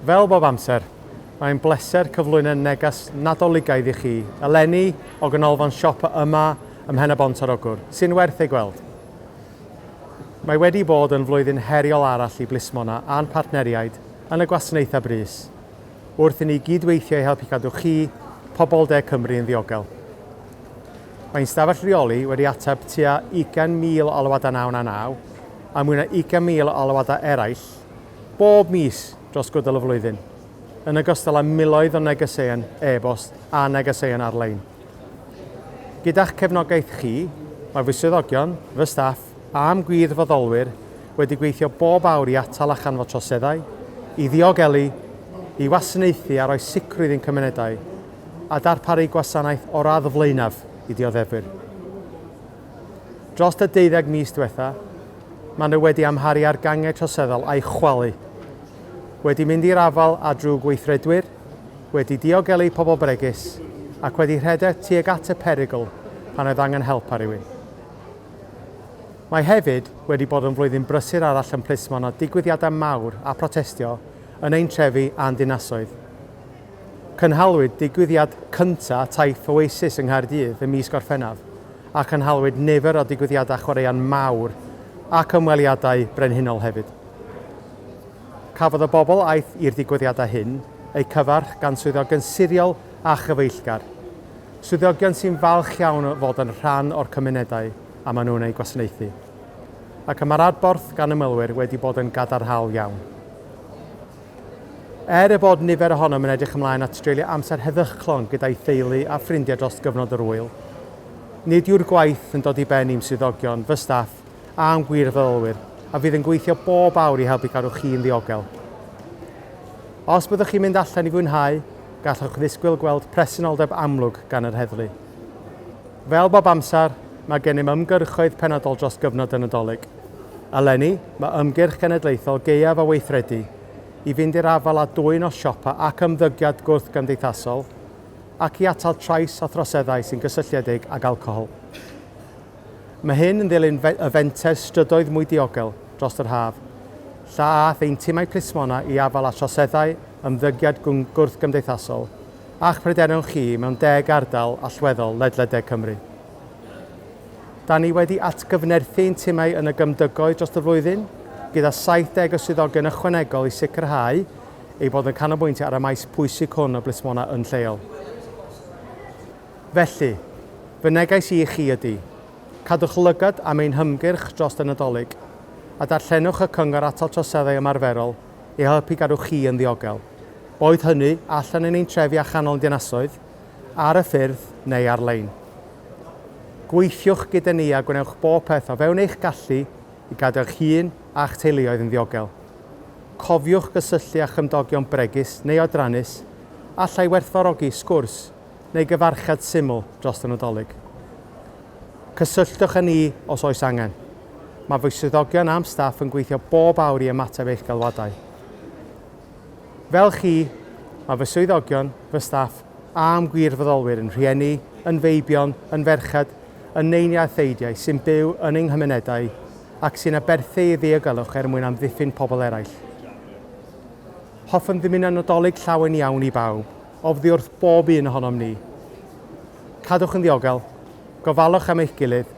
Fel bob amser, mae'n bleser cyflwyno neges nadoligaidd i chi, eleni o ganolfan siop yma ym Mhen y Bont ar Ogwr, sy'n werth ei gweld. Mae wedi bod yn flwyddyn heriol arall i Blismona a'n partneriaid yn y gwasanaethau brys, wrth i ni gydweithio i helpu cadw chi, pobl De Cymru yn ddiogel. Mae'n stafell rheoli wedi ateb tua 20,000 o alwadau 999 a mwy na 20,000 o alwadau eraill bob mis dros gydol y flwyddyn, yn ogystal â miloedd o negeseuon e-bost a negeseuon ar-lein. Gyda'ch cefnogaeth chi, mae fy swyddogion, fy staff a'n gwirfoddolwyr wedi gweithio bob awr i atal a chanfod troseddau, i ddiogelu, i wasanaethu a roi sicrwydd i'n cymunedau a darparu gwasanaeth o radd flaenaf i dioddefwyr. Dros y 12 mis diwetha, maen nhw wedi amharu ar gangen troseddol a'i chwalu, wedi mynd i'r afael a drwy gweithredwyr, wedi diogelu pobl bregus ac wedi rhedeg tuag at y perygl pan oedd angen help ar rywun. Mae hefyd wedi bod yn flwyddyn brysur arall yn Plismon o digwyddiadau mawr a protestio yn ein trefi a'n dinasoedd. Cynhalwyd digwyddiad cyntaf taith Oasis yng Nghaerdydd ym mis Gorffennaf a cynhalwyd nifer o digwyddiadau chwaraeon mawr ac ymweliadau brenhinol hefyd. Cafodd y bobl aeth i'r digwyddiadau hyn eu cyfarch gan swyddogion siriol a chyfeillgar. Swyddogion sy'n falch iawn o fod yn rhan o'r cymunedau a maen nhw'n ei gwasanaethu. Ac mae'r adborth gan ymwelwyr wedi bod yn gadarhaol iawn. Y bod nifer ohonom yn edrych ymlaen at dreulio amser heddychlon gyda'i theulu a ffrindiau dros gyfnod yr wyl, nid yw'r gwaith yn dod i ben i'm swyddogion, fy staff a'n gwirfoddolwyr a fydd yn gweithio bob awr i helpu cadw chi yn ddiogel. Os byddwch chi'n mynd allan i fwynhau, gallwch ddisgwyl gweld presenoldeb amlwg gan yr heddlu. Fel bob amser, mae gennym ymgyrchoedd penodol dros gyfnod y Nadolig. Eleni, mae ymgyrch genedlaethol gaeaf a weithredu i fynd i'r afael a dwyn o siopa ac ymddygiad gwrthgymdeithasol ac i atal trais o throseddau sy'n gysylltiedig ag alcohol. Mae hyn yn ddilyn y fentes strydoedd mwy diogel dros yr haf, lla ath ein timau Plismona i afael a troseddau, ymddygiad gwrthgymdeithasol a'ch pryderon chi mewn 10 ardal allweddol ledled De Cymru. Da ni wedi atgyfnerthu ein timau yn y gymdygoedd dros y flwyddyn, gyda 70 o swyddogion ychwanegol i sicrhau ei bod yn canolbwyntio ar y maes pwysig hwn o Blismona yn lleol. Felly, fy neges i chi ydy, cadwch lygad am ein hymgyrch dros y Nadolig a darllenwch y cyngor atal troseddau ymarferol i helpu gadw chi yn ddiogel. Boed hynny allan yn ein trefi a chanol dinasoedd, ar y ffyrdd neu ar-lein. Gweithiwch gyda ni a gwnewch bob peth o fewn eich gallu i gadw eich hun a'ch teuluoedd yn ddiogel. Cofiwch gysylltu â chymdogion bregus neu odrannus allai werthfawrogi sgwrs neu gyfarchiad syml dros y Nadolig. Cysylltwch â ni os oes angen. Mae fy swyddogion am staff yn gweithio bob awr i ymateb eich alwadau. Fel chi, mae fy swyddogion, fy staff a'n gwirfoddolwyr yn rhieni, yn feibion, yn ferched, yn neiniau theidiau sy'n byw yn ein hymunedau ac sy'n aberthu i ddiogelwch mwyn amddiffyn pobl eraill. Hoffwn ddim yn Nadolig llawen iawn i bawb, ofddi wrth bob un ohonom ni. Cadwch yn ddiogel, gofalwch am eich gilydd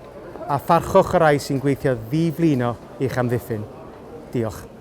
a pharchwch y rai sy'n gweithio ddiflino i'ch amddiffyn. Diolch.